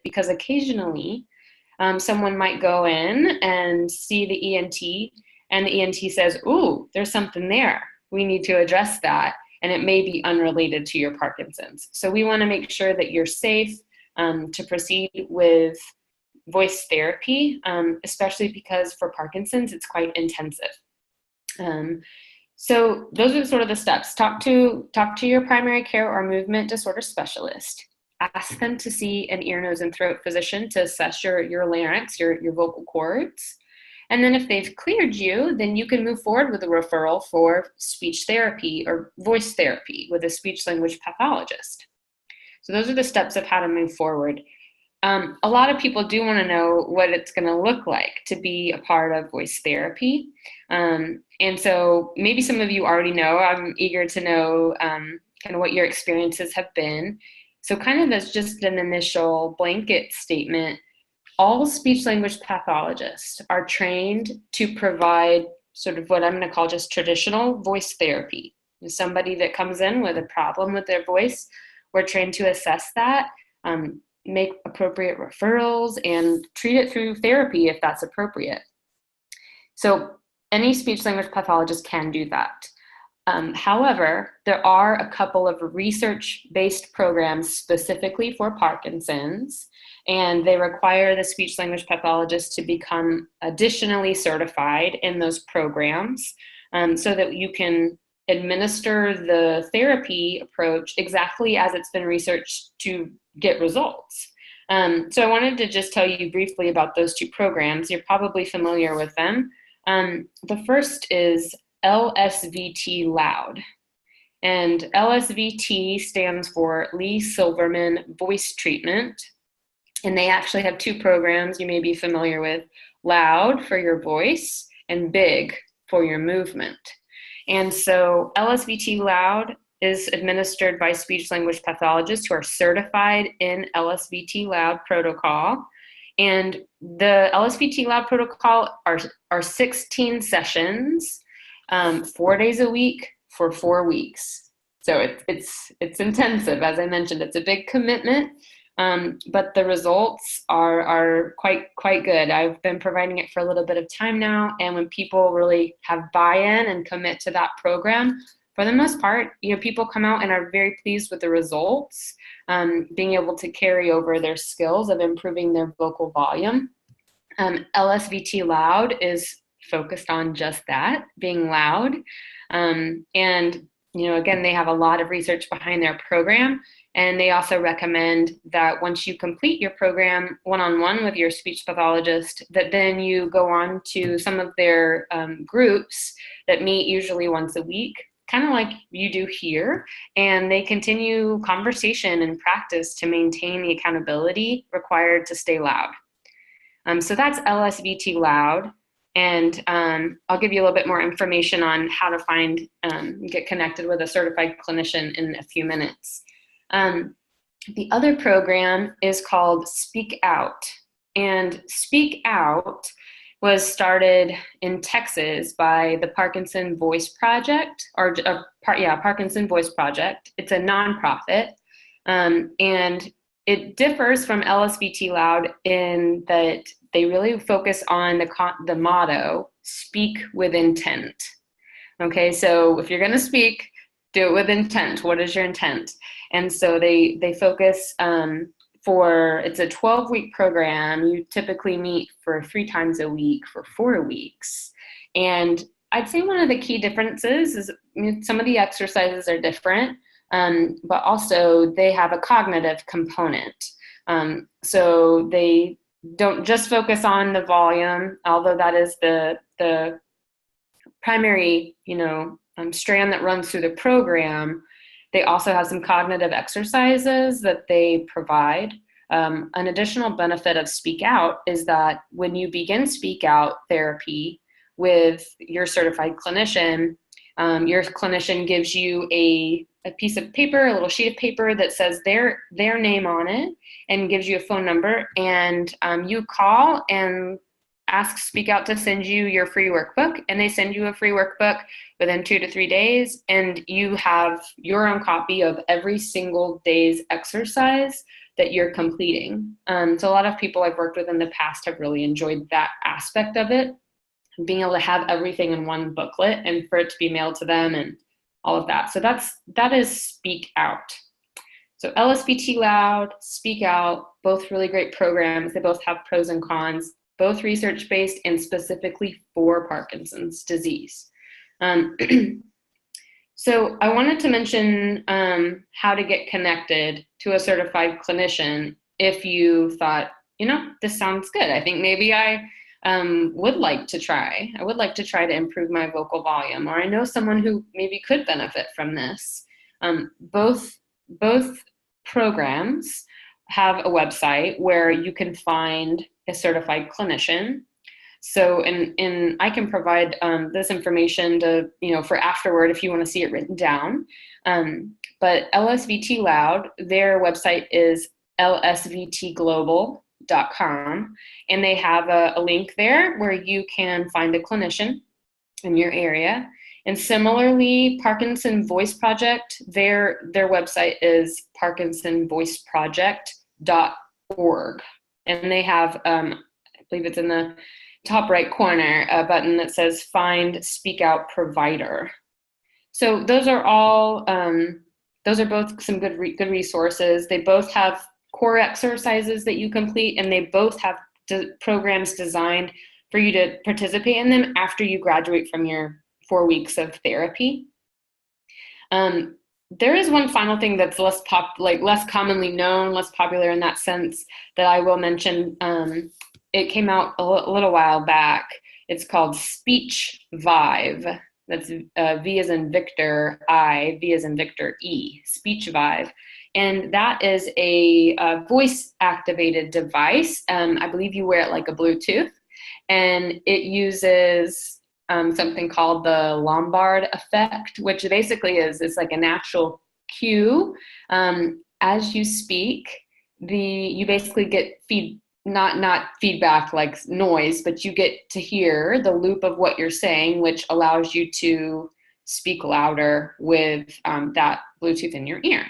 because occasionally someone might go in and see the ENT, and the ENT says, ooh, there's something there. We need to address that. And it may be unrelated to your Parkinson's. So we want to make sure that you're safe to proceed with voice therapy, especially because for Parkinson's, it's quite intensive. So those are sort of the steps. Talk to your primary care or movement disorder specialist. Ask them to see an ear, nose, and throat physician to assess your larynx, your vocal cords. And then if they've cleared you, then you can move forward with a referral for speech therapy or voice therapy with a speech language pathologist. So those are the steps of how to move forward. A lot of people do want to know what it's going to look like to be a part of voice therapy. And so maybe some of you already know. I'm eager to know kind of what your experiences have been. So kind of as just an initial blanket statement, all speech language pathologists are trained to provide sort of what I'm going to call just traditional voice therapy. Somebody that comes in with a problem with their voice, we're trained to assess that, make appropriate referrals, and treat it through therapy if that's appropriate. So any speech language pathologist can do that. However, there are a couple of research-based programs specifically for Parkinson's, and they require the speech language pathologist to become additionally certified in those programs so that you can administer the therapy approach exactly as it's been researched to get results. So I wanted to just tell you briefly about those two programs. You're probably familiar with them. The first is LSVT Loud. And LSVT stands for Lee Silverman Voice Treatment. And they actually have two programs you may be familiar with: Loud for your voice and Big for your movement. And so LSVT Loud is administered by speech language pathologists who are certified in LSVT Loud protocol. And the LSVT Loud protocol are 16 sessions, 4 days a week for 4 weeks. So it's intensive. As I mentioned, it's a big commitment, but the results are quite good. I've been providing it for a little bit of time now, and when people really have buy-in and commit to that program, for the most part, people come out and are very pleased with the results, being able to carry over their skills of improving their vocal volume. LSVT Loud is focused on just that, being loud. And, again, they have a lot of research behind their program. And they also recommend that once you complete your program one-on-one with your speech pathologist, that then you go on to some of their groups that meet usually once a week, kind of like you do here, and they continue conversation and practice to maintain the accountability required to stay loud. So that's LSVT Loud, and I'll give you a little bit more information on how to get connected with a certified clinician in a few minutes. The other program is called Speak Out, and Speak Out was started in Texas by the Parkinson Voice Project, Parkinson Voice Project. It's a nonprofit, and it differs from LSVT Loud in that they really focus on the motto, speak with intent. Okay, so if you're gonna speak, do it with intent. What is your intent? And so they focus it's a 12-week program. You typically meet for 3 times a week for 4 weeks. And I'd say one of the key differences is some of the exercises are different, but also they have a cognitive component. So they don't just focus on the volume, although that is the primary, strand that runs through the program. They also have some cognitive exercises that they provide. An additional benefit of Speak Out is that when you begin Speak Out therapy with your certified clinician, your clinician gives you a piece of paper, a little sheet of paper that says their name on it and gives you a phone number, and you call and ask Speak Out to send you your free workbook, and they send you a free workbook within 2 to 3 days, and you have your own copy of every single day's exercise that you're completing. So a lot of people I've worked with in the past have really enjoyed that aspect of it, being able to have everything in one booklet and for it to be mailed to them and all of that. So that is Speak Out. So LSVT Loud, Speak Out, both really great programs. They both have pros and cons, both research-based and specifically for Parkinson's disease. So I wanted to mention how to get connected to a certified clinician if you thought, this sounds good. I think maybe I would like to try. I would like to try to improve my vocal volume, or I know someone who maybe could benefit from this. Both programs have a website where you can find a certified clinician. So, and I can provide this information to, for afterward if you want to see it written down. But LSVT Loud, their website is lsvtglobal.com, and they have a link there where you can find a clinician in your area. And similarly, Parkinson Voice Project, their website is parkinsonvoiceproject.org. And they have, I believe it's in the top right corner, a button that says Find Speak Out Provider. So those are all, those are both some good resources. They both have core exercises that you complete, and they both have programs designed for you to participate in them after you graduate from your 4 weeks of therapy. There is one final thing that's less commonly known, less popular in that sense, that I will mention. It came out a little while back. It's called Speech Vive. That's V as in Victor, I, V as in Victor, E, Speech Vive. And that is a voice-activated device. I believe you wear it like a Bluetooth. And it uses something called the Lombard effect, which basically is like a natural cue. As you speak, you basically get not feedback like noise, but you get to hear the loop of what you're saying, which allows you to speak louder with that Bluetooth in your ear.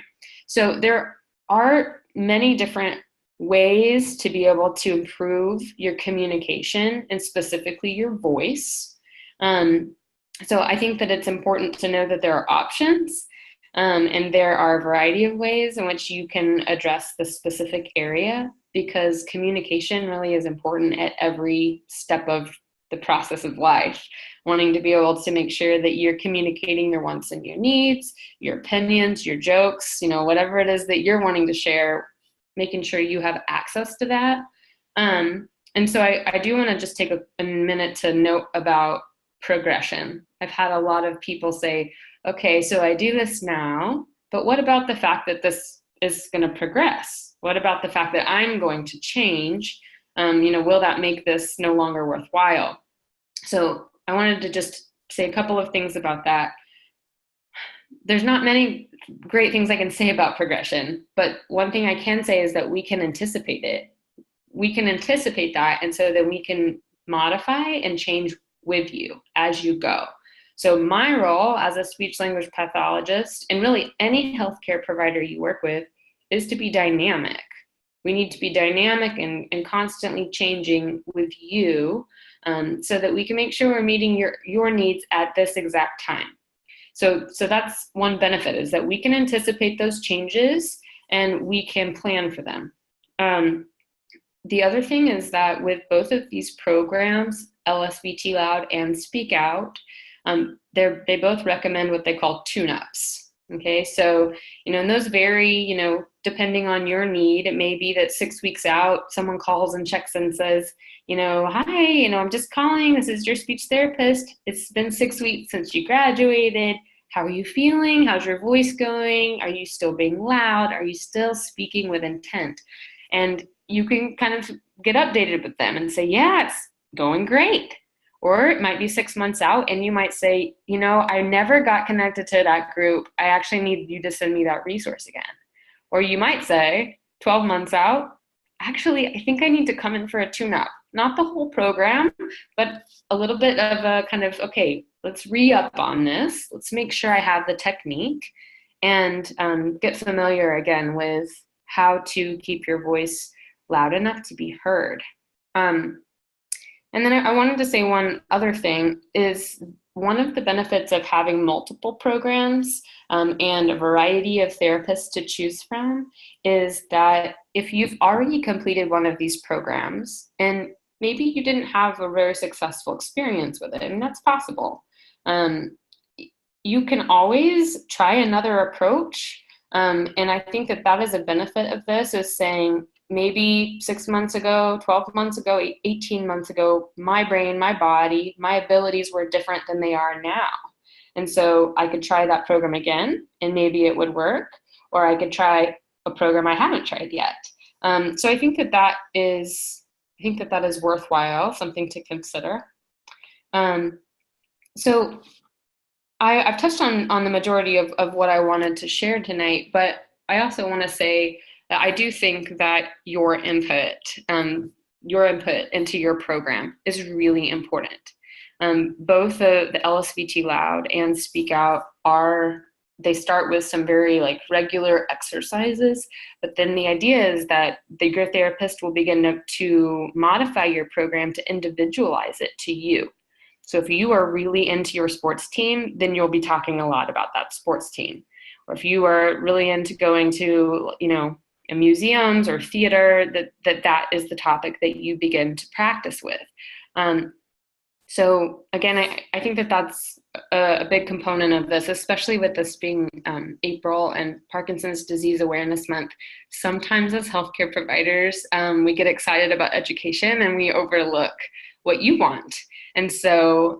So there are many different ways to be able to improve your communication and specifically your voice. So I think that it's important to know that there are options, and there are a variety of ways in which you can address the specific area, because communication really is important at every step of the process of life. Wanting to be able to make sure that you're communicating your wants and your needs, your opinions, your jokes, whatever it is that you're wanting to share, making sure you have access to that. And so I do want to just take a minute to note about progression. I've had a lot of people say, okay, so I do this now, but what about the fact that this is going to progress? What about the fact that I'm going to change? Will that make this no longer worthwhile? So I wanted to just say a couple of things about that. There's not many great things I can say about progression, but one thing I can say is that we can anticipate it. We can anticipate that, and so that we can modify and change with you as you go. So my role as a speech language pathologist, and really any healthcare provider you work with, is to be dynamic. We need to be dynamic and constantly changing with you, so that we can make sure we're meeting your needs at this exact time. So that's one benefit, is that we can anticipate those changes and we can plan for them. The other thing is that with both of these programs, LSVT Loud and Speak Out, they both recommend what they call tune-ups. Okay, so, and those vary, depending on your need. It may be that 6 weeks out, someone calls and checks and says, hi, I'm just calling. This is your speech therapist. It's been 6 weeks since you graduated. How are you feeling? How's your voice going? Are you still being loud? Are you still speaking with intent? And you can kind of get updated with them and say, yeah, it's going great. Or it might be 6 months out and you might say, I never got connected to that group. I actually need you to send me that resource again. Or you might say 12 months out, actually, I think I need to come in for a tune-up. Not the whole program, but a little bit of a kind of, okay, let's re-up on this. Let's make sure I have the technique and get familiar again with how to keep your voice loud enough to be heard. And then I wanted to say one other thing is one of the benefits of having multiple programs and a variety of therapists to choose from is that if you've already completed one of these programs and maybe you didn't have a very successful experience with it, and that's possible, you can always try another approach. And I think that that is a benefit of this, is saying, maybe 6 months ago, 12 months ago, 18 months ago, my brain, my body, my abilities were different than they are now. And so I could try that program again and maybe it would work, or I could try a program I haven't tried yet. So I think that that is worthwhile, something to consider. So I've touched on the majority of what I wanted to share tonight, but I also want to say that I do think that your input into your program is really important. Both the LSVT Loud and Speak Out they start with some very regular exercises, but then the idea is that your therapist will begin to modify your program to individualize it to you. So if you are really into your sports team, then you'll be talking a lot about that sports team. Or if you are really into going to, museums or theater, that is the topic that you begin to practice with. So again, I think that that's a big component of this, especially with this being April and Parkinson's Disease Awareness Month. Sometimes as healthcare providers, we get excited about education and we overlook what you want. And so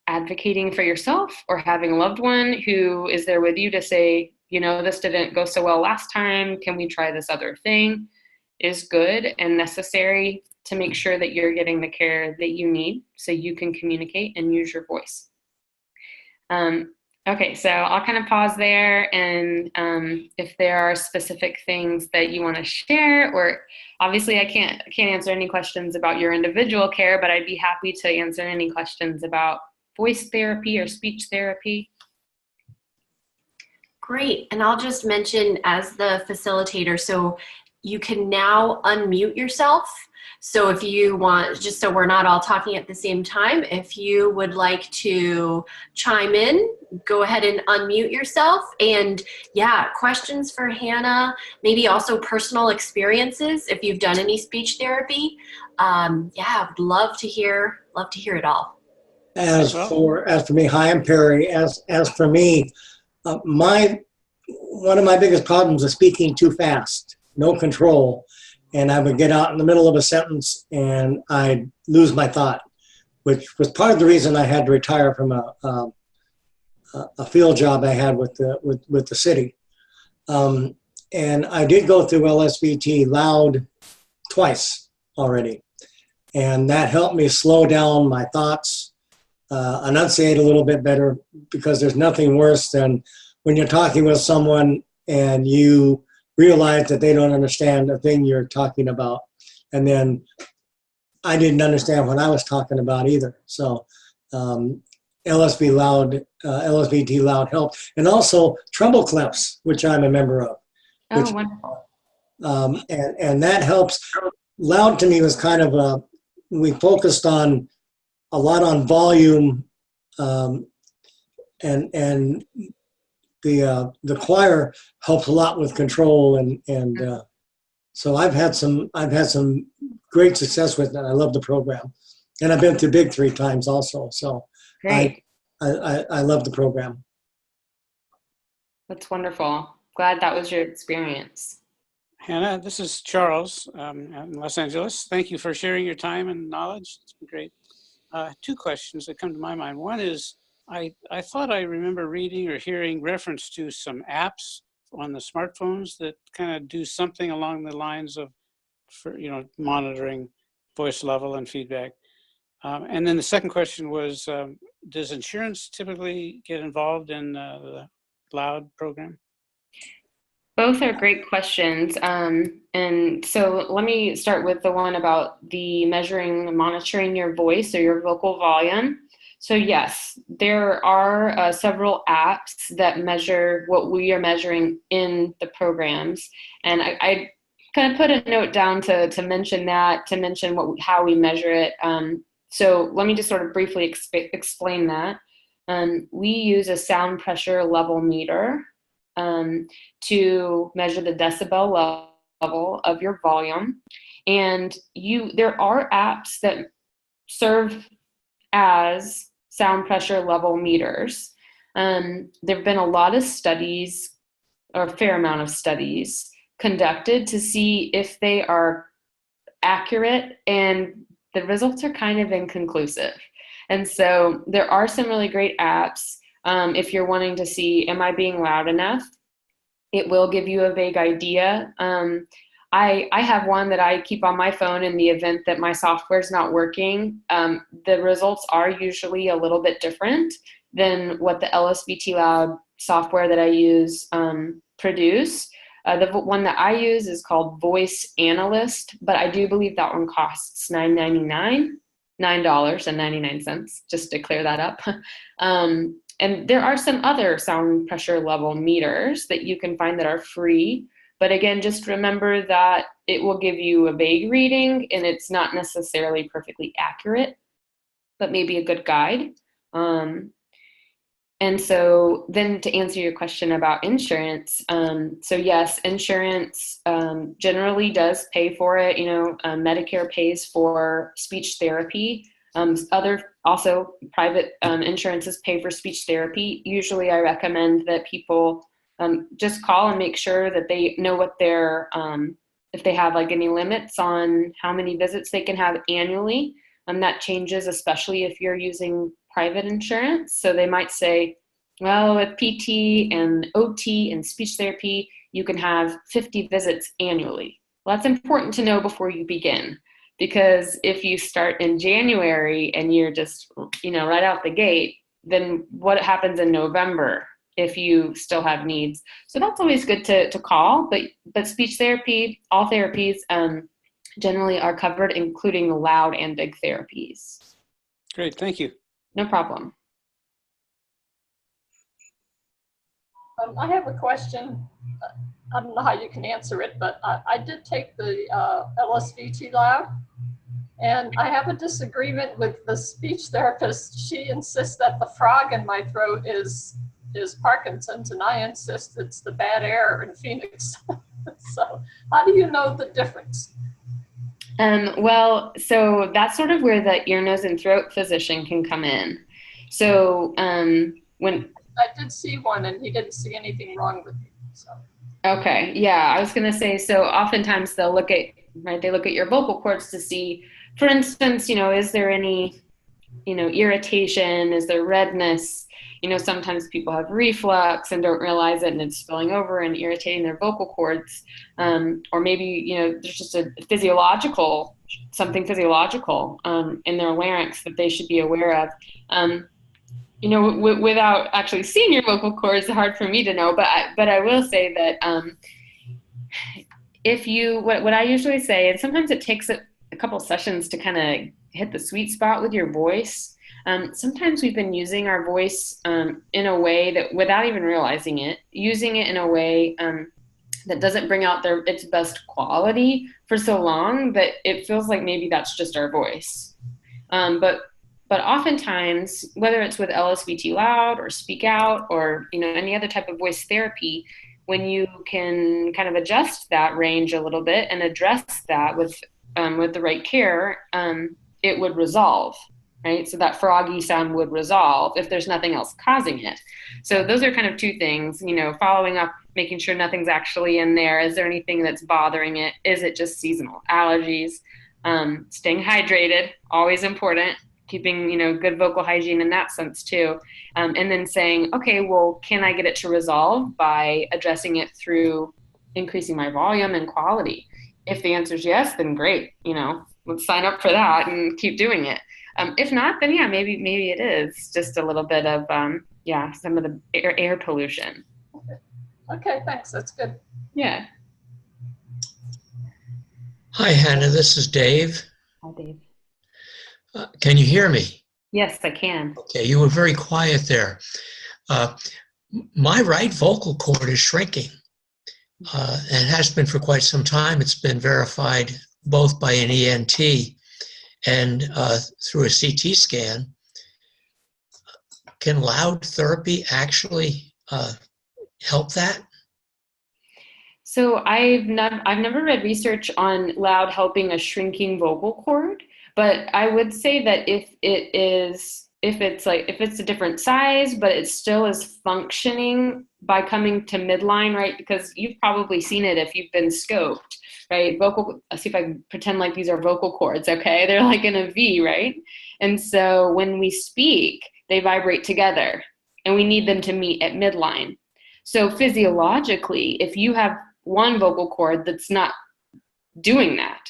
advocating for yourself or having a loved one who is there with you to say, this didn't go so well last time, can we try this other thing, is good and necessary to make sure that you're getting the care that you need so you can communicate and use your voice. Okay, so I'll kind of pause there, and if there are specific things that you want to share, or obviously I can't answer any questions about your individual care, but I'd be happy to answer any questions about voice therapy or speech therapy. Great, and I'll just mention as the facilitator, so you can now unmute yourself. So if you want, just so we're not all talking at the same time, if you would like to chime in, go ahead and unmute yourself. And yeah, questions for Hannah, maybe also personal experiences if you've done any speech therapy. Yeah, I'd love to hear it all. As for me, hi, I'm Perry. As for me, one of my biggest problems is speaking too fast, no control. And I would get out in the middle of a sentence and I'd lose my thought, which was part of the reason I had to retire from a field job I had with the city. And I did go through LSVT Loud twice already. And that helped me slow down my thoughts, enunciate a little bit better, because there's nothing worse than when you're talking with someone and you realize that they don't understand the thing you're talking about. And then I didn't understand what I was talking about either. So LSVT Loud helped. And also treble clefs, which I'm a member of. Oh, wonderful. And that helps. Loud to me was kind of we focused a lot on volume, and the choir helps a lot with control, and so I've had some great success with it. I love the program, and I've been to Big 3 times also. So great. I love the program. That's wonderful. Glad that was your experience. Hannah, this is Charles in Los Angeles. Thank you for sharing your time and knowledge. It's been great. 2 questions that come to my mind. One is, I thought I remember reading or hearing reference to some apps on the smartphones that kind of do something along the lines of, monitoring voice level and feedback. And then the second question was, does insurance typically get involved in the Loud program? Both are great questions. And so let me start with the one about the measuring and monitoring your voice or your vocal volume. So yes, there are several apps that measure what we are measuring in the programs. And I kind of put a note down to mention that, to mention how we measure it. So let me just sort of briefly explain that. We use a sound pressure level meter to measure the decibel level of your volume. And there are apps that serve as sound pressure level meters. There have been a lot of studies, or a fair amount of studies, conducted to see if they are accurate, and the results are kind of inconclusive. And so there are some really great apps. If you're wanting to see, am I being loud enough? It will give you a vague idea. I have one that I keep on my phone in the event that my software is not working. The results are usually a little bit different than what the LSVT Loud software that I use produce. The one that I use is called Voice Analyst, but I do believe that one costs $9.99, just to clear that up. And there are some other sound pressure level meters that you can find that are free. But again, just remember that it will give you a vague reading, and it's not necessarily perfectly accurate, but maybe a good guide. And so then to answer your question about insurance, so yes, insurance generally does pay for it. Medicare pays for speech therapy. Other also private insurances pay for speech therapy. Usually I recommend that people just call and make sure that they know what their, if they have like any limits on how many visits they can have annually. That changes, especially if you're using private insurance. So they might say, well, with PT and OT and speech therapy, you can have 50 visits annually. Well, that's important to know before you begin, because if you start in January and you're just, right out the gate, then what happens in November if you still have needs? So that's always good to call, but speech therapy, all therapies generally are covered, including loud and big therapies. Great, thank you. No problem. I have a question. I don't know how you can answer it, but I did take the LSVT Loud, and I have a disagreement with the speech therapist. She insists that the frog in my throat is Parkinson's, and I insist it's the bad air in Phoenix. So how do you know the difference? Well, so that's sort of where the ear, nose, and throat physician can come in. So when I did see one, and he didn't see anything wrong with me. So. Okay, yeah, I was gonna say, so oftentimes they'll look at, right, they look at your vocal cords to see, for instance, is there any, irritation, is there redness? Sometimes people have reflux and don't realize it, and it's spilling over and irritating their vocal cords. Or maybe, there's just something physiological in their larynx that they should be aware of. Without actually seeing your vocal cords, it's hard for me to know, but I will say that what I usually say, and sometimes it takes a couple sessions to kind of hit the sweet spot with your voice. Sometimes we've been using our voice in a way that, without even realizing it, using it in a way that doesn't bring out its best quality for so long that it feels like maybe that's just our voice. But oftentimes, whether it's with LSVT Loud or Speak Out or any other type of voice therapy, when you can kind of adjust that range a little bit and address that with the right care, it would resolve, right? So that froggy sound would resolve if there's nothing else causing it. So those are kind of two things, following up, making sure nothing's actually in there. Is there anything that's bothering it? Is it just seasonal allergies? Staying hydrated, always important. Keeping, good vocal hygiene in that sense too. And then saying, okay, well, can I get it to resolve by addressing it through increasing my volume and quality? If the answer is yes, then great. Let's sign up for that and keep doing it. If not, then yeah, maybe it is just a little bit of, some of the air pollution. Okay, thanks. That's good. Yeah. Hi, Hannah. This is Dave. Hi, Dave. Can you hear me? Yes, I can. Okay, you were very quiet there. My right vocal cord is shrinking, and has been for quite some time. It's been verified both by an ENT and through a CT scan. Can loud therapy actually help that? So I've never read research on loud helping a shrinking vocal cord, but I would say that if it's a different size, but it still is functioning by coming to midline, right? Because you've probably seen it if you've been scoped, right? Let's see if I can pretend like these are vocal cords, okay? They're like in a V, right? And so when we speak, they vibrate together and we need them to meet at midline. So physiologically, if you have one vocal cord that's not doing that,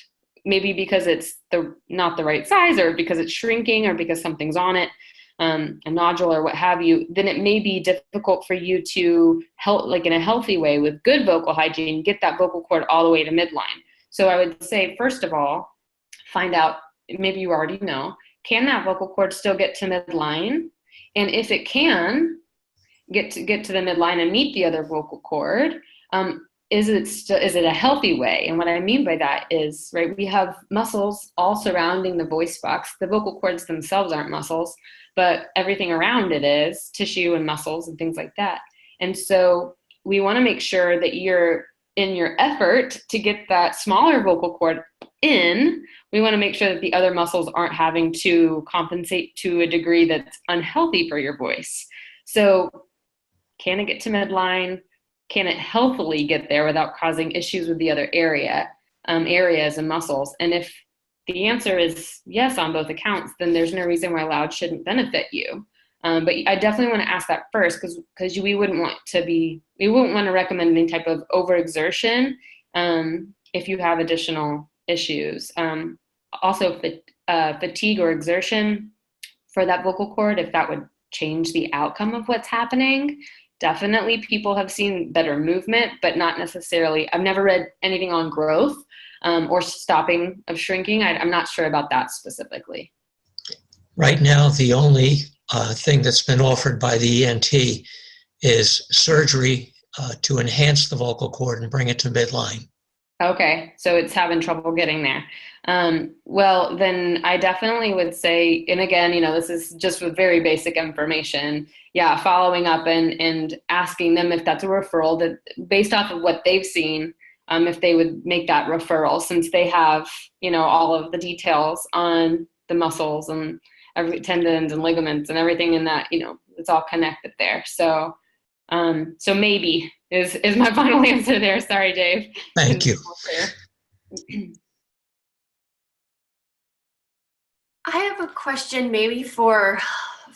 maybe because it's not the right size, or because it's shrinking, or because something's on it, a nodule or what have you, then it may be difficult for you to help, like in a healthy way with good vocal hygiene, get that vocal cord all the way to midline. So I would say, first of all, find out, maybe you already know, can that vocal cord still get to midline? And if it can get to the midline and meet the other vocal cord, is it a healthy way? And what I mean by that is, right, we have muscles all surrounding the voice box. The vocal cords themselves aren't muscles, but everything around it is tissue and muscles and things like that. And so we want to make sure that you're, in your effort to get that smaller vocal cord in, we want to make sure that the other muscles aren't having to compensate to a degree that's unhealthy for your voice. So can it get to midline? Can it healthily get there without causing issues with the other areas and muscles? And if the answer is yes on both accounts, then there's no reason why loud shouldn't benefit you. But I definitely want to ask that first, because we wouldn't want to recommend any type of overexertion if you have additional issues. Also, fatigue or exertion for that vocal cord, if that would change the outcome of what's happening. Definitely people have seen better movement, but not necessarily. I've never read anything on growth or stopping of shrinking. I'm not sure about that specifically. Right now, the only thing that's been offered by the ENT is surgery to enhance the vocal cord and bring it to midline. Okay, so it's having trouble getting there. Well, then I definitely would say, and again, this is just with very basic information. Yeah, following up and asking them if that's a referral, that based off of what they've seen, if they would make that referral, since they have, all of the details on the muscles and every tendons and ligaments and everything in that, it's all connected there. So maybe is my final answer there. Sorry, Dave. Thank you. I have a question maybe for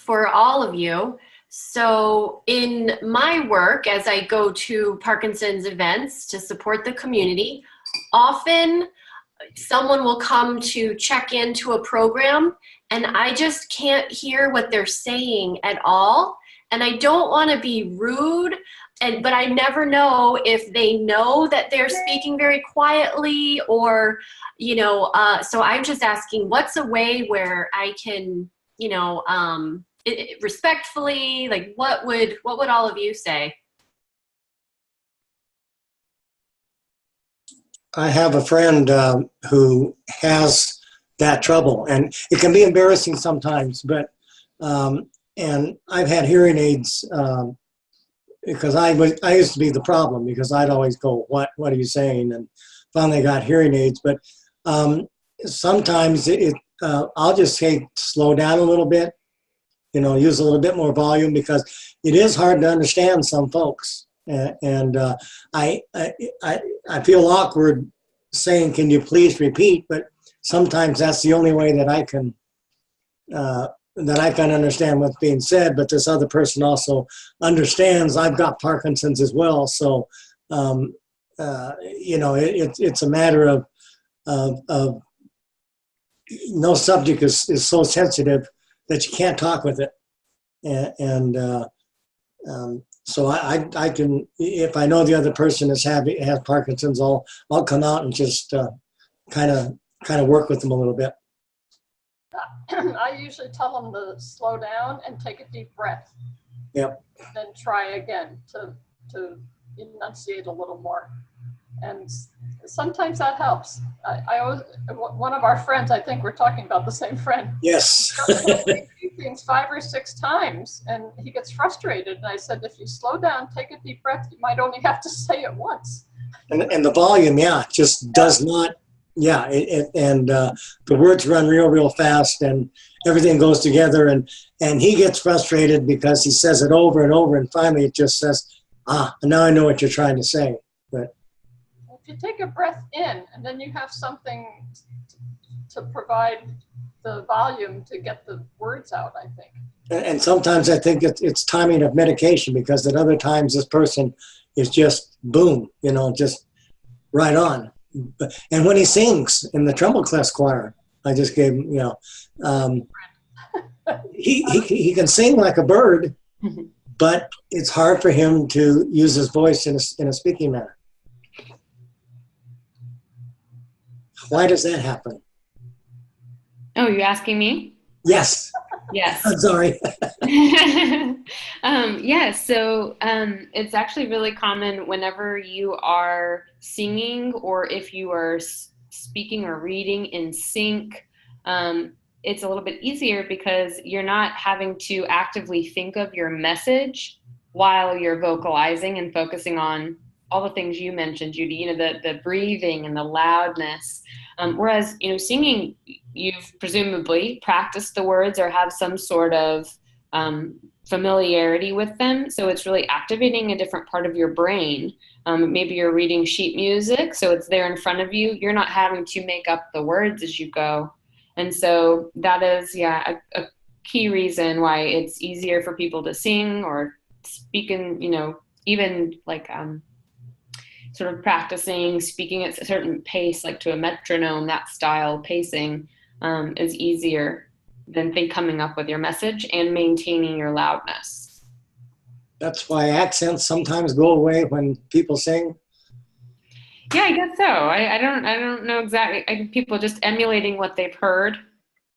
all of you. So in my work, as I go to Parkinson's events to support the community, often someone will come to check into a program and I just can't hear what they're saying at all. And I don't want to be rude, but I never know if they know that they're speaking very quietly or, so I'm just asking, what's a way where I can, respectfully, like what would all of you say? I have a friend who has that trouble, and it can be embarrassing sometimes, but and I've had hearing aids because I used to be the problem, because I'd always go, what are you saying? And finally got hearing aids. But sometimes I'll just say slow down a little bit, use a little bit more volume, because it is hard to understand some folks. And I feel awkward saying, can you please repeat? But sometimes that's the only way that I can understand what's being said. But this other person also understands I've got Parkinson's as well. So, it's a matter of no subject is so sensitive that you can't talk with it. So I can, if I know the other person has Parkinson's, I'll come out and just kind of work with them a little bit. I usually tell them to slow down and take a deep breath. Yep. Then try again to enunciate a little more. And sometimes that helps. I always, one of our friends, I think we're talking about the same friend. Yes. He'll say things 5 or 6 times and he gets frustrated. And I said, if you slow down, take a deep breath, you might only have to say it once. And the volume, yeah, just does not, yeah, the words run real fast and everything goes together, and he gets frustrated because he says it over and over, and finally it just says, now I know what you're trying to say. But if you take a breath in and then you have something to provide the volume to get the words out, I think. And sometimes I think it's timing of medication, because at other times this person is just boom, just right on. And when he sings in the treble clef choir, I just gave him, he can sing like a bird, but it's hard for him to use his voice in a speaking manner. Why does that happen? Oh, you're asking me? Yes. Yes. I'm sorry. So it's actually really common whenever you are singing, or if you are speaking or reading in sync. It's a little bit easier because you're not having to actively think of your message while you're vocalizing and focusing on all the things you mentioned, Judy, the breathing and the loudness. Whereas, singing, you've presumably practiced the words or have some sort of familiarity with them. So it's really activating a different part of your brain. Maybe you're reading sheet music, so it's there in front of you. You're not having to make up the words as you go. And so that is, a key reason why it's easier for people to sing or speak in, even like sort of practicing speaking at a certain pace, like to a metronome, that style pacing is easier than coming up with your message and maintaining your loudness. That's why accents sometimes go away when people sing. Yeah, I guess so. I don't know exactly. I think people just emulating what they've heard,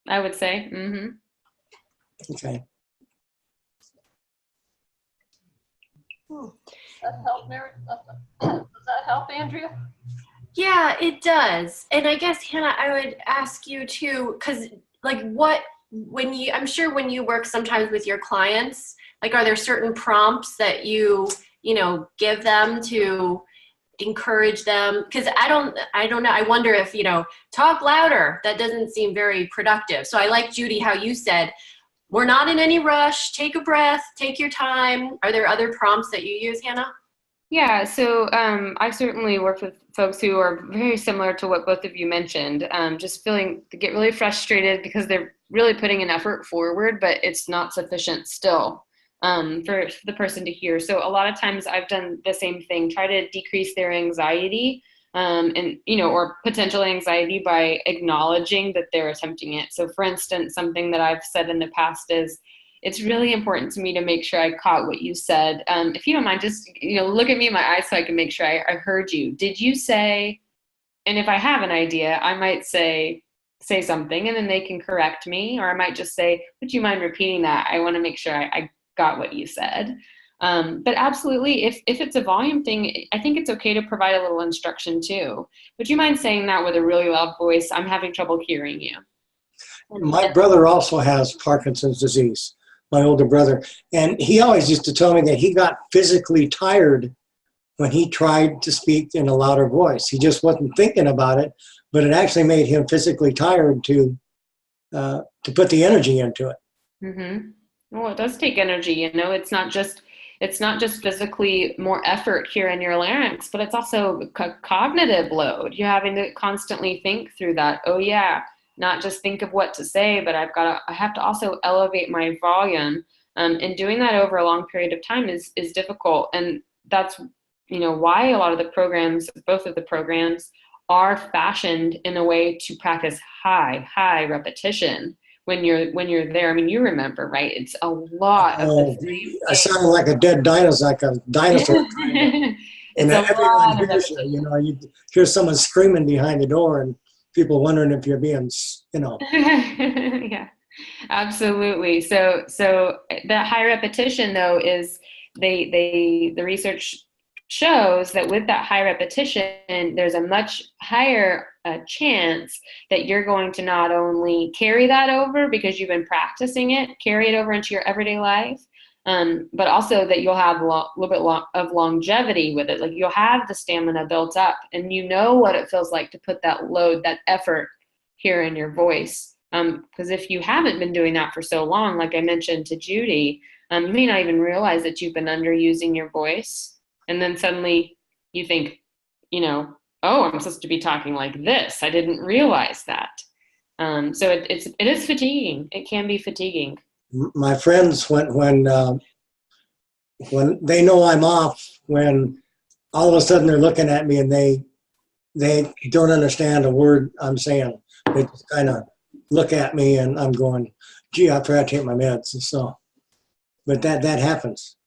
I would say. Mm-hmm. Okay. Does that help, Mary? Does that help, Andrea? Yeah, it does. And I guess, Hannah, I would ask you too, because I'm sure when you work sometimes with your clients, like, are there certain prompts that you give them to encourage them? Because I don't know. I wonder if, talk louder, that doesn't seem very productive. So I like, Judy, how you said, we're not in any rush, take a breath, take your time. Are there other prompts that you use, Hannah? Yeah, so I certainly worked with folks who are very similar to what both of you mentioned, just to get really frustrated because they're really putting an effort forward, but it's not sufficient still for the person to hear. So a lot of times I've done the same thing, try to decrease their anxiety or potential anxiety by acknowledging that they're attempting it. So for instance, something that I've said in the past is, it's really important to me to make sure I caught what you said. If you don't mind, just look at me in my eyes so I can make sure I heard you. Did you say, and if I have an idea, I might say something and then they can correct me, or I might just say, would you mind repeating that? I want to make sure I got what you said. But absolutely, if it's a volume thing, I think it's okay to provide a little instruction too. Would you mind saying that with a really loud voice? I'm having trouble hearing you. My brother also has Parkinson's disease, my older brother. And he always used to tell me that he got physically tired when he tried to speak in a louder voice. He just wasn't thinking about it, but it actually made him physically tired to put the energy into it. Mm-hmm. Well, it does take energy. It's not just physically more effort here in your larynx, but it's also cognitive load. You're having to constantly think through that. Oh yeah, not just think of what to say, but I have to also elevate my volume. And doing that over a long period of time is difficult. And that's, why a lot of the programs, both of the programs, are fashioned in a way to practice high repetition when you're there. I mean, you remember, right? It's a lot of the same. I sound like a dead dinosaur, like a dinosaur. And everyone hears you. You hear someone screaming behind the door, and people wondering if you're being, you know. Yeah, absolutely. So that high repetition though is the research shows that with that high repetition, there's a much higher chance that you're going to not only carry that over because you've been practicing it, carry it over into your everyday life, but also that you'll have a little bit of longevity with it. Like you'll have the stamina built up and you know what it feels like to put that load, that effort here in your voice. Because if you haven't been doing that for so long, like I mentioned to Judy, you may not even realize that you've been underusing your voice. And then suddenly you think, you know, oh, I'm supposed to be talking like this. I didn't realize that. So it is fatiguing. It can be fatiguing. My friends, when they know I'm off, when all of a sudden they're looking at me and they don't understand a word I'm saying. They just kind of look at me and I'm going, gee, I forgot to take my meds. So, but that happens.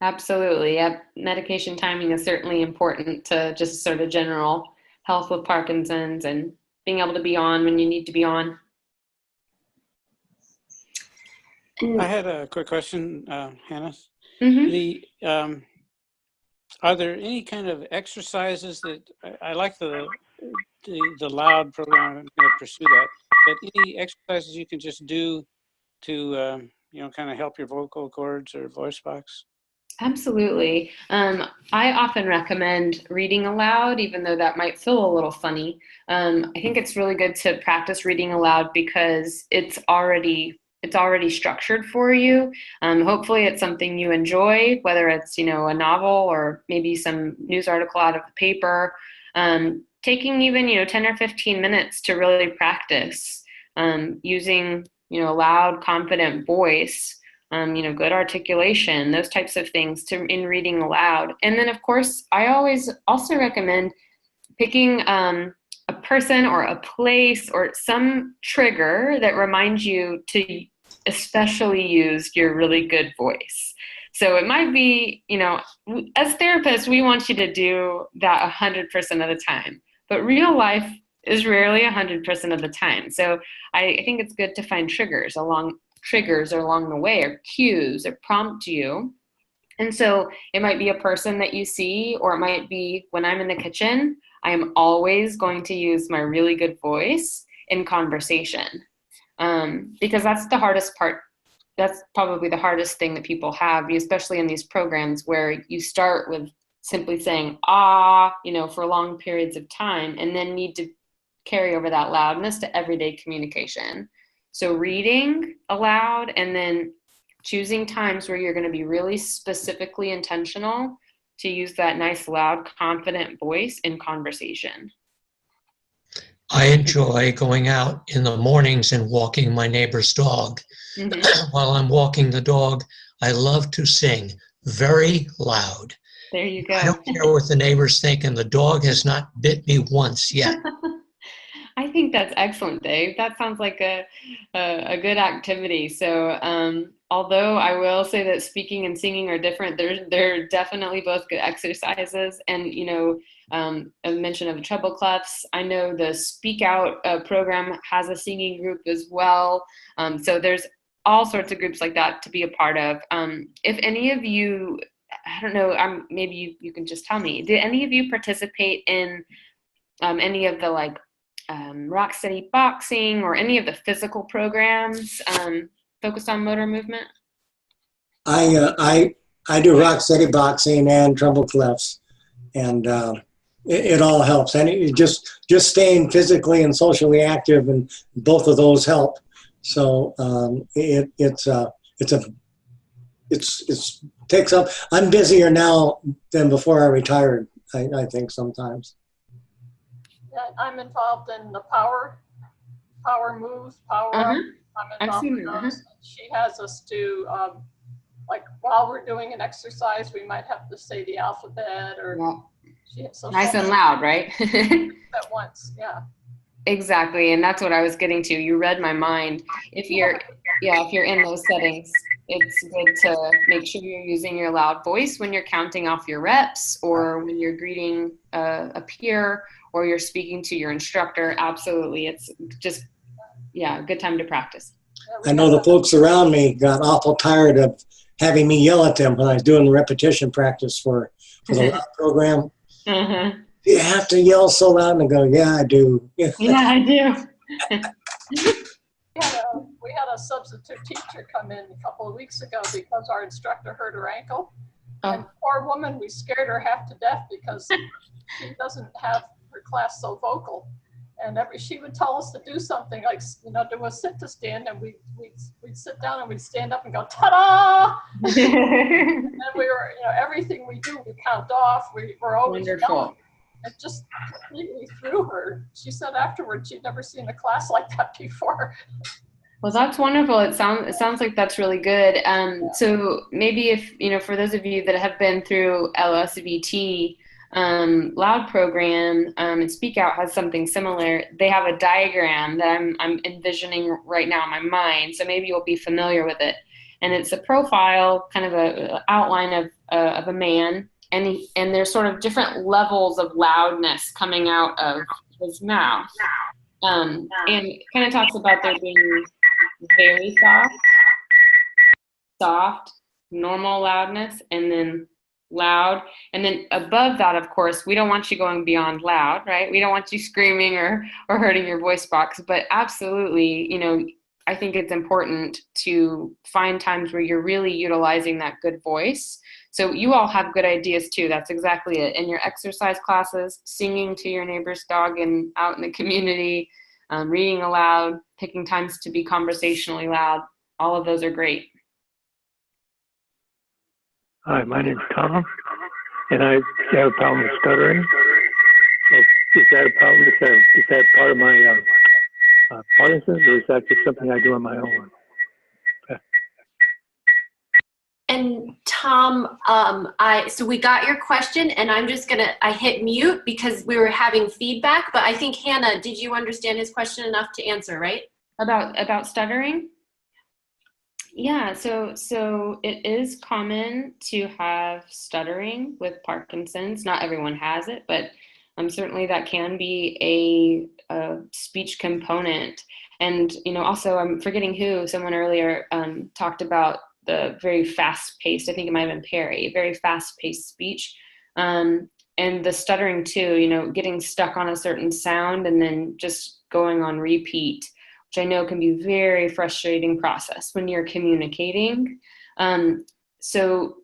Absolutely. Yep. Medication timing is certainly important to just sort of general health with Parkinson's and being able to be on when you need to be on. I had a quick question, Hannah. Mm-hmm. Are there any kind of exercises that I like the Loud program? I'm going to pursue that. But any exercises you can just do to kind of help your vocal cords or voice box? Absolutely. I often recommend reading aloud, even though that might feel a little funny. I think it's really good to practice reading aloud because it's already structured for you. Hopefully it's something you enjoy, whether it's, a novel or maybe some news article out of the paper. Taking even, 10 or 15 minutes to really practice using, a loud, confident voice, good articulation, those types of things in reading aloud. And then, of course, I always also recommend picking a person or a place or some trigger that reminds you to especially use your really good voice. So it might be, as therapists, we want you to do that 100% of the time, but real life is rarely 100% of the time. So I think it's good to find triggers along the way, or cues that prompt you. And so it might be a person that you see, or it might be when I'm in the kitchen, I am always going to use my really good voice in conversation, because that's the hardest part. That's probably the hardest thing that people have, especially in these programs where you start with simply saying, for long periods of time, and then need to carry over that loudness to everyday communication. So reading aloud and then choosing times where you're going to be really specifically intentional to use that nice, loud, confident voice in conversation. I enjoy going out in the mornings and walking my neighbor's dog. Mm-hmm. While I'm walking the dog, I love to sing very loud. There you go. I don't care what the neighbors think, and the dog has not bit me once yet. I think that's excellent, Dave. That sounds like a good activity. So although I will say that speaking and singing are different, they're definitely both good exercises. And, a mention of the treble clefs. I know the Speak Out program has a singing group as well. So there's all sorts of groups like that to be a part of. If any of you, I don't know, maybe you can just tell me, did any of you participate in any of the Rock Steady Boxing or any of the physical programs focused on motor movement? I do Rock Steady Boxing and treble clefs, and it all helps. And just staying physically and socially active, and both of those help. So it takes up. I'm busier now than before I retired. I think sometimes. Yeah, I'm involved in the power moves, power up. I'm involved in those. She has us do, while we're doing an exercise, we might have to say the alphabet or. Yeah. Nice and loud, right? At once, yeah. Exactly, and that's what I was getting to. You read my mind. If you're in those settings, it's good to make sure you're using your loud voice when you're counting off your reps, or when you're greeting a peer, or you're speaking to your instructor, absolutely. It's just, yeah, a good time to practice. I know the folks around me got awful tired of having me yell at them when I was doing the repetition practice for the Loud program. Mm-hmm. You have to yell so loud, and I go, yeah, I do. Yeah, I do. We had a substitute teacher come in a couple of weeks ago because our instructor hurt her ankle. Oh. And poor woman, we scared her half to death because she doesn't have her class so vocal. And she would tell us to do something like, do a sit to stand, and we'd sit down and we'd stand up and go, ta-da! And we were, everything we do, we count off. We're always wonderful. yelling. It just completely threw her. She said afterwards she'd never seen a class like that before. Well, that's wonderful. It sounds like that's really good. So maybe if, for those of you that have been through LSVT, Loud program, and Speak Out has something similar. They have a diagram that I'm envisioning right now in my mind. So maybe you'll be familiar with it. And it's a profile, kind of a outline of a man. And there's sort of different levels of loudness coming out of his mouth. And it kind of talks about there being very soft, normal loudness, and then loud. And then above that, of course, we don't want you going beyond loud, right? We don't want you screaming or hurting your voice box. But absolutely, I think it's important to find times where you're really utilizing that good voice. So you all have good ideas too. That's exactly it. In your exercise classes, singing to your neighbor's dog and out in the community, reading aloud, picking times to be conversationally loud. All of those are great. Hi, my name's Tom, and I have a problem with stuttering. Is that a problem? Is that part of my Parkinson's, or is that just something I do on my own? And Tom, so we got your question, and I hit mute because we were having feedback, but I think Hannah, did you understand his question enough to answer, right? About stuttering? Yeah, so it is common to have stuttering with Parkinson's. Not everyone has it, but certainly that can be a speech component. And, also I'm forgetting someone earlier talked about the very fast-paced, I think it might have been Perry, very fast-paced speech. And the stuttering too, getting stuck on a certain sound and then just going on repeat, which I know can be a very frustrating process when you're communicating. So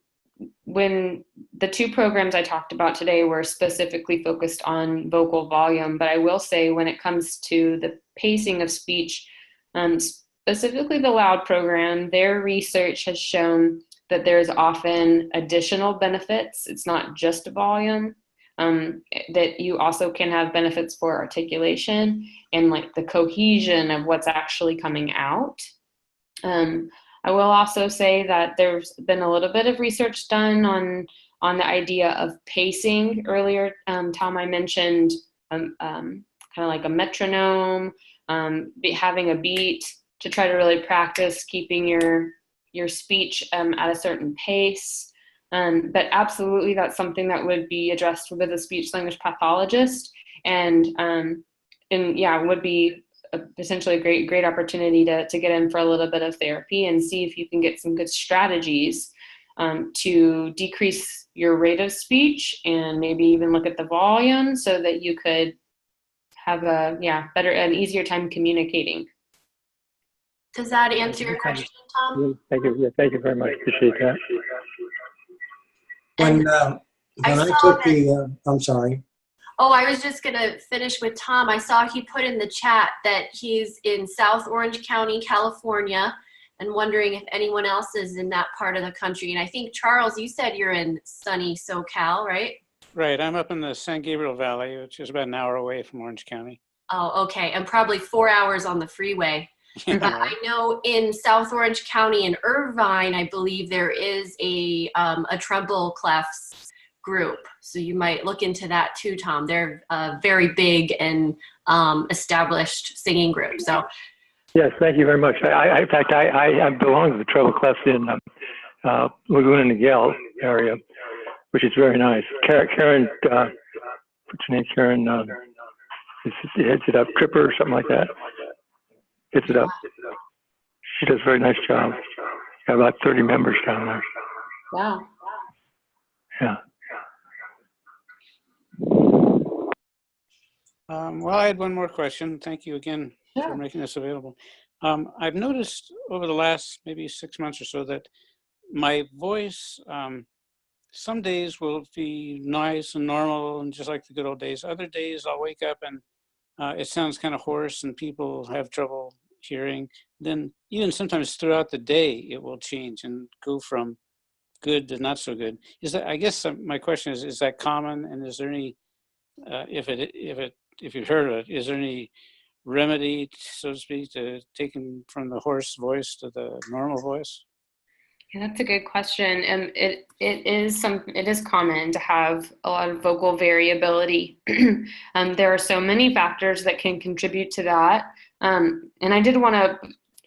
when the two programs I talked about today were specifically focused on vocal volume, but I will say when it comes to the pacing of speech, specifically the Loud program, their research has shown that there's often additional benefits. It's not just volume, that you also can have benefits for articulation and like the cohesion of what's actually coming out. I will also say that there's been a little bit of research done on the idea of pacing. Earlier, Tom, I mentioned kind of like a metronome, having a beat to try to really practice keeping your speech at a certain pace. But absolutely, that's something that would be addressed with a speech language pathologist, and would be essentially a great opportunity to get in for a little bit of therapy and see if you can get some good strategies to decrease your rate of speech and maybe even look at the volume so that you could have an easier time communicating. Does that answer your question, Tom? Thank you. Yeah, thank you very much. Appreciate that. When I took I'm sorry. Oh, I was just going to finish with Tom. I saw he put in the chat that he's in South Orange County, California, and wondering if anyone else is in that part of the country. And I think, Charles, you said you're in sunny SoCal, right? Right. I'm up in the San Gabriel Valley, which is about an hour away from Orange County. Oh, okay. And probably 4 hours on the freeway. Yeah, But right. I know in South Orange County in Irvine, I believe there is a treble clefs group. So you might look into that too, Tom. They're a very big and established singing group. So Yes, thank you very much. In fact, I belong to the treble clefs in Laguna Niguel area, which is very nice. Karen, what's her name? Karen Heads it up, Tripper or something like that. Hits it up. She does a very nice job. Got about 30 members down there. Wow. Yeah. Well, I had one more question. Thank you again for making this available. I've noticed over the last maybe 6 months or so that my voice, some days will be nice and normal and just like the good old days. Other days I'll wake up and it sounds kind of hoarse and people have trouble hearing. Then even sometimes throughout the day, it will change and go from good to not so good. Is that, I guess my question is that common? And is there any, if you've heard of it, is there any remedy, so to speak, to taking from the hoarse voice to the normal voice? Yeah, that's a good question. And it is common to have a lot of vocal variability. There are so many factors that can contribute to that. And I did want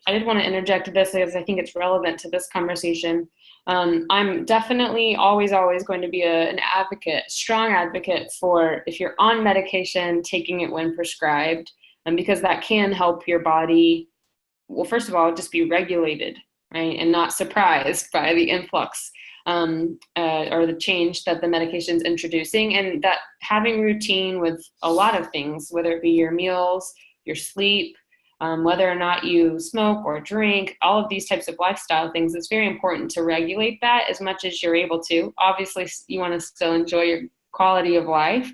to interject this because I think it's relevant to this conversation. I'm definitely always going to be an advocate, strong advocate for, if you're on medication, taking it when prescribed, because that can help your body, well, first of all, just be regulated, right? And not surprised by the influx or the change that the medication's introducing, and that having routine with a lot of things, whether it be your meals, your sleep, whether or not you smoke or drink, all of these types of lifestyle things, it's very important to regulate that as much as you're able to. Obviously, you want to still enjoy your quality of life,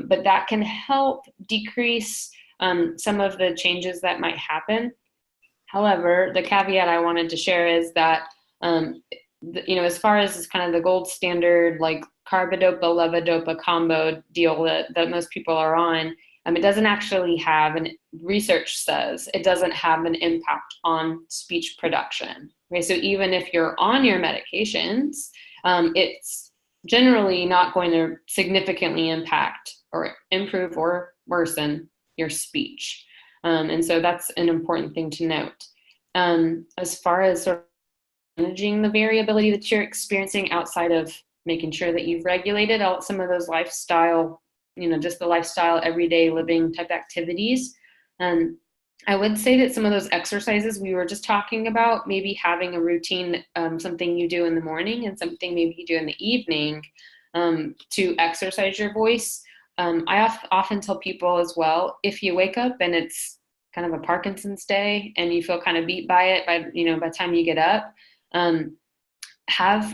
but that can help decrease some of the changes that might happen. However, the caveat I wanted to share is that, as far as kind of the gold standard, like carbidopa, levodopa combo deal that most people are on, it doesn't actually have, and research says it doesn't have an impact on speech production. Okay, so even if you're on your medications, it's generally not going to significantly impact or improve or worsen your speech. And so that's an important thing to note. As far as sort of managing the variability that you're experiencing outside of making sure that you've regulated out some of those lifestyle, just the lifestyle, everyday living type activities. I would say that some of those exercises we were just talking about, maybe having a routine, something you do in the morning and something maybe you do in the evening to exercise your voice. I often tell people as well, if you wake up and it's kind of a Parkinson's day and you feel kind of beat by it by the time you get up, have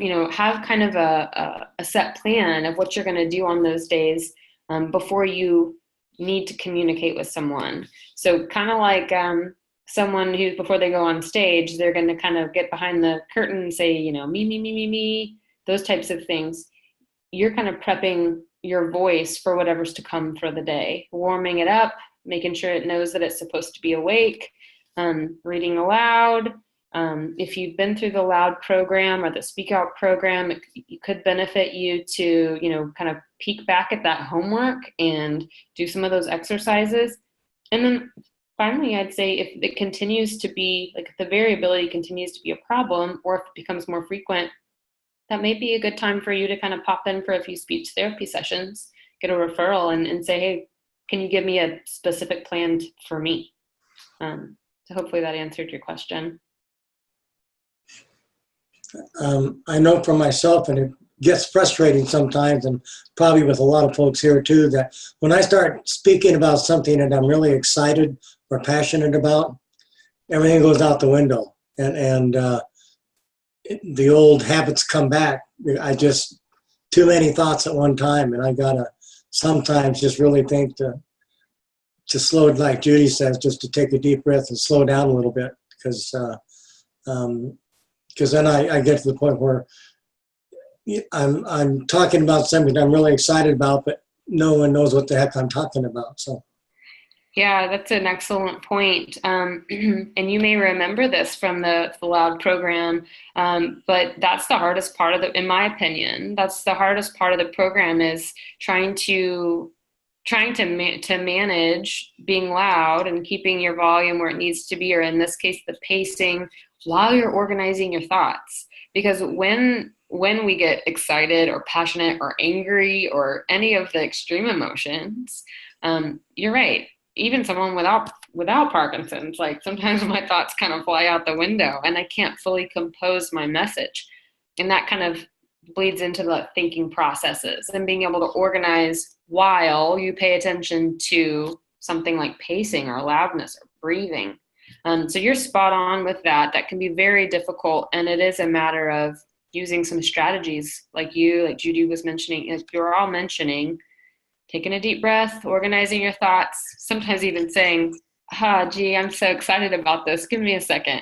kind of a set plan of what you're going to do on those days before you need to communicate with someone. So kind of like someone who, before they go on stage, they're going to kind of get behind the curtain and say, me, those types of things. You're kind of prepping your voice for whatever's to come for the day, warming it up, making sure it knows that it's supposed to be awake, reading aloud. If you've been through the Aloud program or the Speak Out program, it could benefit you to, kind of peek back at that homework and do some of those exercises. And then finally, I'd say if it continues to be, like if the variability continues to be a problem, or if it becomes more frequent, that may be a good time for you to kind of pop in for a few speech therapy sessions, get a referral and say, hey, can you give me a specific plan for me? So hopefully that answered your question. I know for myself, and it gets frustrating sometimes, and probably with a lot of folks here too, that when I start speaking about something that I'm really excited or passionate about, everything goes out the window. And the old habits come back. I just, too many thoughts at one time, and I gotta sometimes just really think to slow, like Judy says, just to take a deep breath and slow down a little bit, because then I get to the point where I'm talking about something I'm really excited about, but no one knows what the heck I'm talking about. So. Yeah, that's an excellent point. And you may remember this from the Aloud program, but that's the hardest part of in my opinion, that's the hardest part of the program, is trying to manage being loud and keeping your volume where it needs to be, or in this case, the pacing, while you're organizing your thoughts. Because when we get excited or passionate or angry or any of the extreme emotions, You're right. Even someone without Parkinson's, like sometimes my thoughts kind of fly out the window and I can't fully compose my message. And that kind of bleeds into the thinking processes and being able to organize while you pay attention to something like pacing or loudness or breathing. So you're spot on with that. That can be very difficult. And it is a matter of using some strategies like Judy was mentioning, as you're all mentioning, taking a deep breath, organizing your thoughts, sometimes even saying, gee, I'm so excited about this. Give me a second,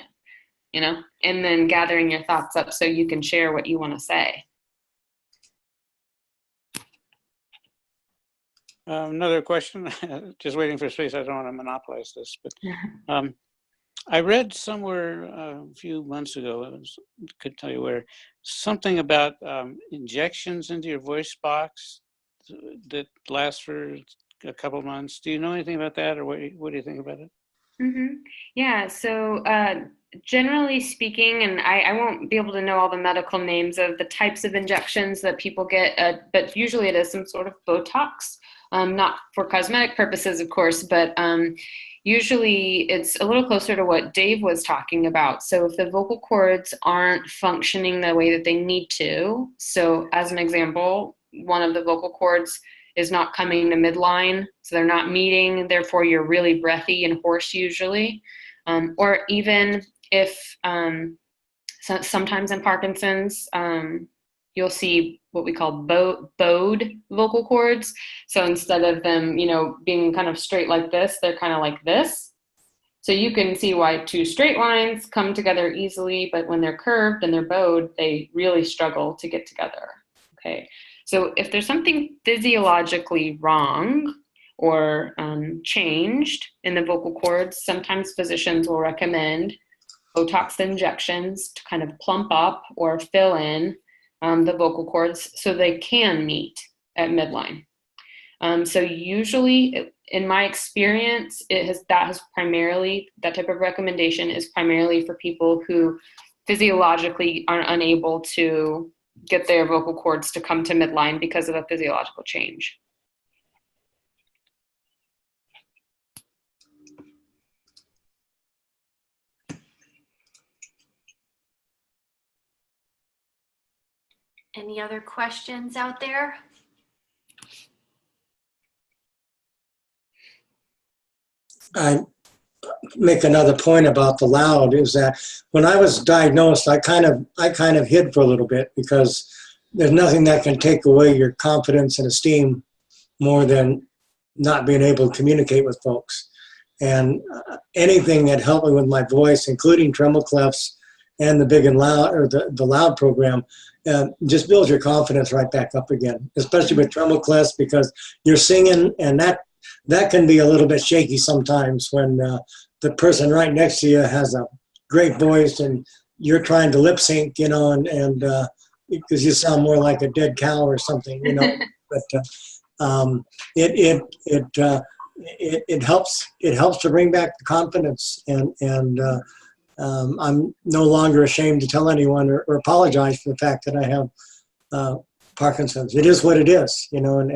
and then gathering your thoughts up so you can share what you want to say. Another question, just waiting for space. I don't want to monopolize this, but I read somewhere a few months ago, could tell you where, something about injections into your voice box that last for a couple months. Do you know anything about that, or what do you think about it? Mm-hmm. Yeah, so generally speaking, and I won't be able to know all the medical names of the types of injections that people get, but usually it is some sort of Botox, not for cosmetic purposes, of course, but usually it's a little closer to what Dave was talking about. So if the vocal cords aren't functioning the way that they need to, so as an example, one of the vocal cords is not coming to midline, so they're not meeting, therefore you're really breathy and hoarse usually. Or even if sometimes in Parkinson's, you'll see what we call bowed vocal cords. So instead of them, being kind of straight like this, they're kind of like this. So you can see why two straight lines come together easily, but when they're curved and they're bowed, they really struggle to get together. Okay. So if there's something physiologically wrong or changed in the vocal cords, sometimes physicians will recommend Botox injections to kind of plump up or fill in the vocal cords so they can meet at midline. So usually, in my experience, that type of recommendation is primarily for people who physiologically are unable to get their vocal cords to come to midline because of a physiological change. Any other questions out there? I make another point about the loud is that when I was diagnosed, I kind of hid for a little bit because there's nothing that can take away your confidence and esteem more than not being able to communicate with folks. And anything that helped me with my voice, including treble clefs and the Big and Loud or the Loud program, just builds your confidence right back up again, especially with treble clefs because you're singing, and that can be a little bit shaky sometimes when the person right next to you has a great voice and you're trying to lip sync, and because you sound more like a dead cow or something, But it helps to bring back the confidence, and I'm no longer ashamed to tell anyone or apologize for the fact that I have Parkinson's. It is what it is, and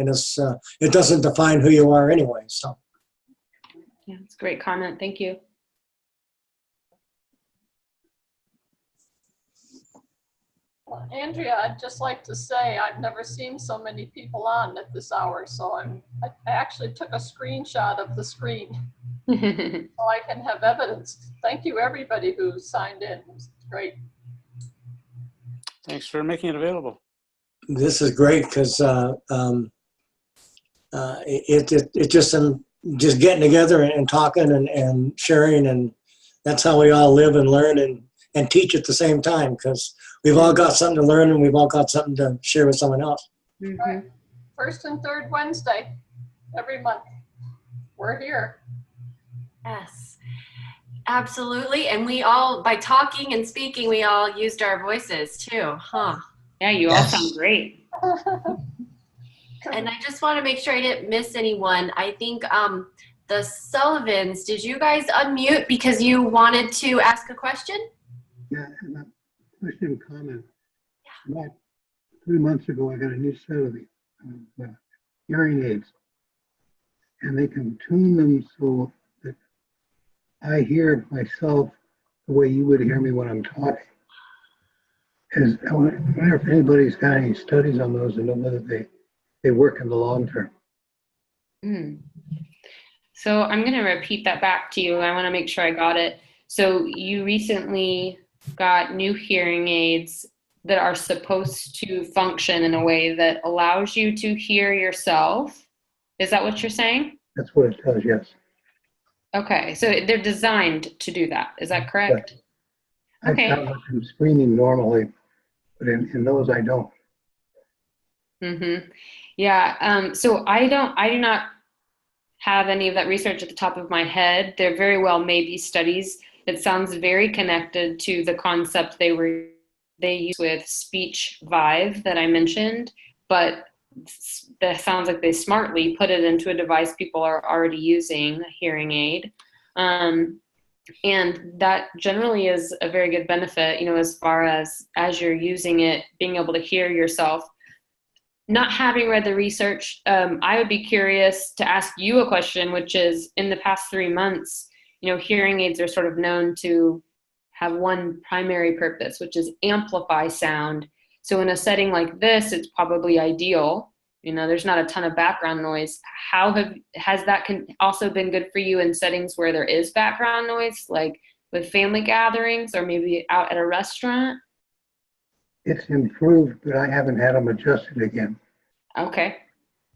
it doesn't define who you are anyway. So. Yeah, it's a great comment. Thank you. Well, Andrea, I'd just like to say I've never seen so many people on at this hour, so I actually took a screenshot of the screen so I can have evidence. Thank you, everybody who signed in. It was great. Thanks for making it available. This is great because it's just getting together and talking and sharing, and that's how we all live and learn and teach at the same time, because we've all got something to learn and we've all got something to share with someone else. Mm-hmm. Right. First and third Wednesday every month. We're here. Yes, absolutely. And we all, by talking and speaking, we all used our voices too, huh? Yeah, you all sound great. And I just want to make sure I didn't miss anyone. I think the Sullivans, did you guys unmute because you wanted to ask a question? Yeah, and a question and comment. Yeah. About 3 months ago, I got a new set of hearing aids. and they can tune them so that I hear myself the way you would hear me when I'm talking. I wonder if anybody's got any studies on those and know whether they work in the long term. Mm. So I'm going to repeat that back to you. I want to make sure I got it. So you recently got new hearing aids that are supposed to function in a way that allows you to hear yourself. Is that what you're saying? That's what it does, yes. Okay, so they're designed to do that. Is that correct? Right. Okay. I sound like I'm screaming normally, but in those I don't. Mm-hmm. Yeah. So I do not have any of that research at the top of my head. There very well may be studies. It sounds very connected to the concept they use with speech Vive that I mentioned, but that sounds like they smartly put it into a device people are already using, a hearing aid. And that generally is a very good benefit, you know, as far as you're using it, being able to hear yourself. Not having read the research, I would be curious to ask you a question, which is, in the past 3 months, you know, hearing aids are sort of known to have one primary purpose, which is amplify sound. So in a setting like this, it's probably ideal. You know, there's not a ton of background noise. Has that also been good for you in settings where there is background noise, like with family gatherings or maybe out at a restaurant? It's improved, but I haven't had them adjusted again. Okay.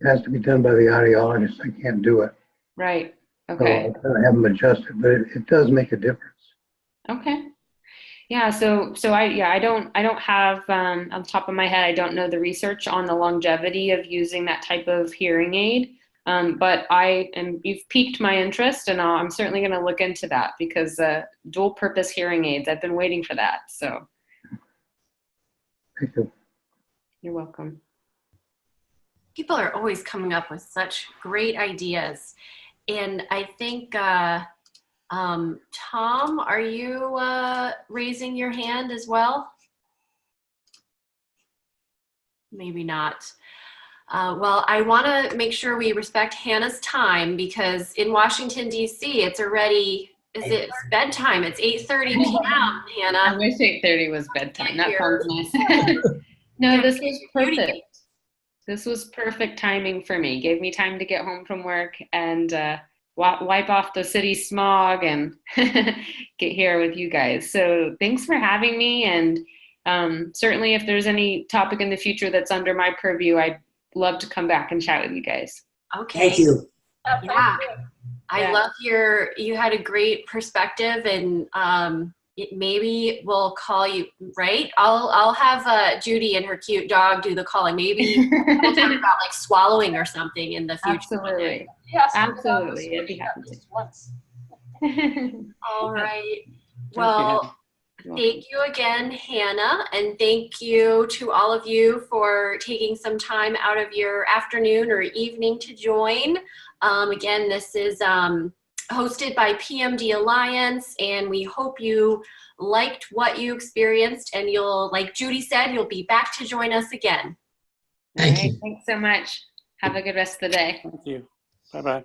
It has to be done by the audiologist. I can't do it. Right. So Okay. I'm going to have them adjusted, but it does make a difference. Okay. Yeah. So I don't have, on the top of my head, I don't know the research on the longevity of using that type of hearing aid. But you've piqued my interest, and I'm certainly going to look into that, because dual purpose hearing aids, I've been waiting for that. So. Thank you. You're welcome. People are always coming up with such great ideas. And I think, Tom, are you raising your hand as well? Maybe not. Well, I want to make sure we respect Hannah's time, because in Washington, D.C., it's already, it's bedtime. It's 8:30 p.m., Hannah. I wish 8:30 was bedtime. That sounds nice. No, this was perfect. This was perfect timing for me. Gave me time to get home from work and wipe off the city smog and get here with you guys. So thanks for having me. And certainly if there's any topic in the future that's under my purview, I'd love to come back and chat with you guys. Okay. Thank you. Yeah. I love you had a great perspective, and maybe we'll call you, right? I'll have Judy and her cute dog do the calling. Maybe we'll talk about like swallowing or something in the future. Absolutely. Yes, Absolutely. I'd be happy to. Once. All right. Well, thank you again, Hannah, and thank you to all of you for taking some time out of your afternoon or evening to join. Again, this is hosted by PMD Alliance, and we hope you liked what you experienced, and you'll, like Judy said, you'll be back to join us again. Thank you. Thanks so much. Have a good rest of the day. Thank you. Bye-bye.